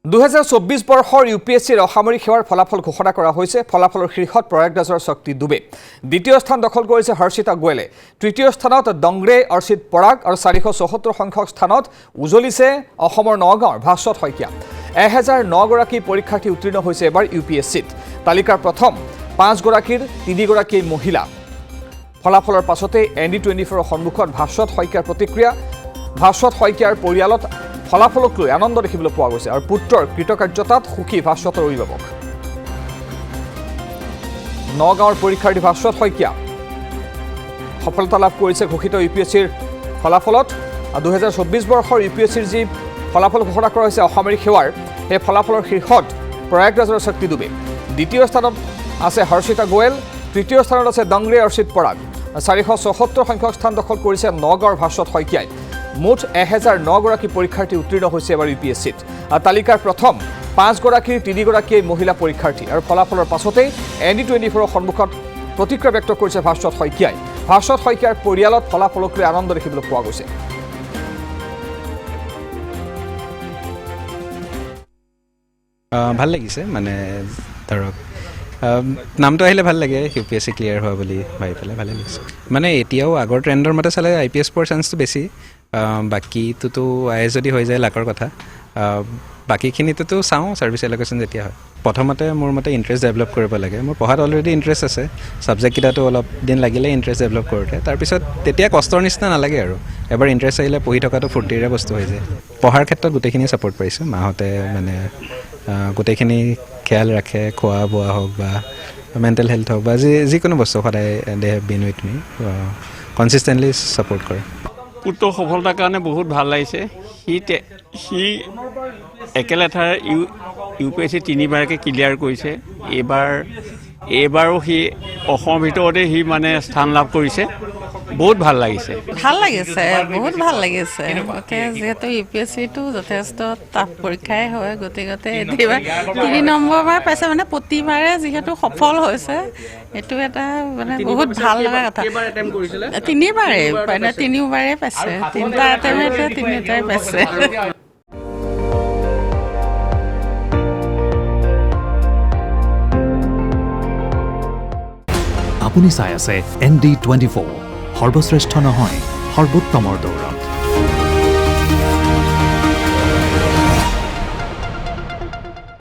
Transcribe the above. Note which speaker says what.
Speaker 1: 2024 বৰ্ষৰ ইউপিএছচিৰ অসামৰিক সেৱাৰ ফলাফল ঘোষণা কৰা হৈছে। ফলাফলৰ শীৰ্ষত প্ৰয়াগৰাজৰ শক্তি দুবে, দ্বিতীয় স্থান দখল কৰিছে হৰ্ষিতা গোয়েলে, তৃতীয় স্থানত দংগ্ৰে অৰ্চিত পৰাগ আৰু 474 সংখ্যক স্থানত উজলিছে অসমৰ নগাঁৱৰ ভাস্বত শইকীয়া। 1009 গৰাকী পৰীক্ষাৰ্থী উত্তীৰ্ণ হৈছে এবাৰ ইউপিএছচিত। তালিকাৰ প্ৰথম 5 গৰাকীৰ 3 গৰাকী মহিলা। ফলাফলৰ পাছতে ND24ৰ সন্মুখত ভাস্বত শইকীয়াৰ প্ৰতিক্ৰিয়া। ভাস্বত শইকীয়াৰ পৰিয়ালত ফলাফলক লৈ আনন্দ দেখিবলৈ পোৱা গৈছে আৰু পুত্ৰৰ কৃতকাৰ্যতাত সুখী ভাস্বতৰ অভিভাৱক। নগাঁৱৰ পৰীক্ষাৰ্থী ভাস্বত শইকীয়া সফলতা লাভ কৰিছে ঘোষিত ইউপিএছচিৰ ফলাফলত। 2024 বৰ্ষৰ ইউপিএছচিৰ যি ফলাফল ঘোষণা কৰা হৈছে অসামৰিক সেৱাৰ, সেই ফলাফলৰ শীৰ্ষত প্ৰয়াগৰাজৰ শক্তি দুবে, দ্বিতীয় স্থানত আছে হৰ্ষিতা গোয়েল, তৃতীয় স্থানত আছে দংগ্ৰে অৰ্চিত পৰাগ, 474 সংখ্যক স্থান দখল কৰিছে নগাঁৱৰ ভাস্বত শইকীয়াই। মুঠ 1009 গৰাকী পৰীক্ষাৰ্থী উত্তীৰ্ণ হৈছে এবাৰ ইউপিএছচিত। তালিকাৰ প্ৰথম 5 গৰাকীৰ 3 গৰাকী মহিলা পৰীক্ষাৰ্থী আৰু ফলাফলৰ পাছতেই ND24ৰ সন্মুখত প্ৰতিক্ৰিয়া ব্যক্ত কৰিছে ভাস্বত শইকীয়াই। ভাস্বত শইকীয়াৰ পৰিয়ালত ফলাফলক লৈ আনন্দ দেখিবলৈ পোৱা গৈছে।
Speaker 2: ভাল লাগিছে, মানে ধৰক নামটো আহিলে ভাল লাগে, ইউপিএছচি ক্লিয়াৰ হোৱা বুলি ভাবি পেলাই ভালে লাগিছে। মানে এতিয়াও আগৰ ট্ৰেণ্ডৰ মতে চালে IPS পোৱাৰ চান্সটো বেছি। বাকীটোতো IS যদি হৈ যায় লাকৰ কথা। বাকীখিনিতো চাওঁ ছাৰ্ভিচ এল'কেশ্যন যেতিয়া হয়। প্ৰথমতে মোৰ মতে ইণ্টাৰেষ্ট ডেভেলপ কৰিব লাগে। মোৰ পঢ়াত অলৰেডি ইণ্টাৰেষ্ট আছে, ছাবজেক্টকেইটাতো অলপ দিন লাগিলে ইণ্টাৰেষ্ট ডেভেলপ কৰোঁতে। তাৰপিছত তেতিয়া কষ্টৰ নিচিনা নালাগে আৰু এবাৰ ইণ্টাৰেষ্ট আহিলে পঢ়ি থকাটো ফূৰ্তিৰে বস্তু হৈ যায়। পঢ়াৰ ক্ষেত্ৰত গোটেইখিনি ছাপোৰ্ট পাইছোঁ। মাহঁতে মানে গোটেইখিনি খেয়াল ৰাখে, খোৱা বোৱা হওক বা মেণ্টেল হেল্থ হওক বা যিকোনো বস্তু সদায় they have been with me, consistently support কৰে।
Speaker 3: পুত্ৰৰ সফলতাৰ কাৰণে বহুত ভাল লাগিছে। সি একেলেঠাৰ ইউপিএছচি 3বাৰকৈ ক্লিয়াৰ কৰিছে। এইবাৰো সি অসমৰ ভিতৰতে সি মানে স্থান লাভ কৰিছে। বহুত ভাল লাগিছে,
Speaker 4: বহুত ভাল লাগিছে। যিহেতু ইউপিএছচিটো যথেষ্ট টাফ পৰীক্ষাই হয়, গতিকে এইবাৰ 3 নম্বৰবাৰ পাইছে, মানে প্ৰতিবাৰে যিহেতু সফল হৈছে, এইটো এটা মানে বহুত ভাল লগা কথা। 3বাৰেই মানে 3বাৰেই পাইছে, 3টা এটেম্পতে 3টাই পাইছে।
Speaker 5: আপুনি চাই আছে ND24, সৰ্বশ্ৰেষ্ঠ নহয়, সৰ্বোত্তমৰ দৌৰ।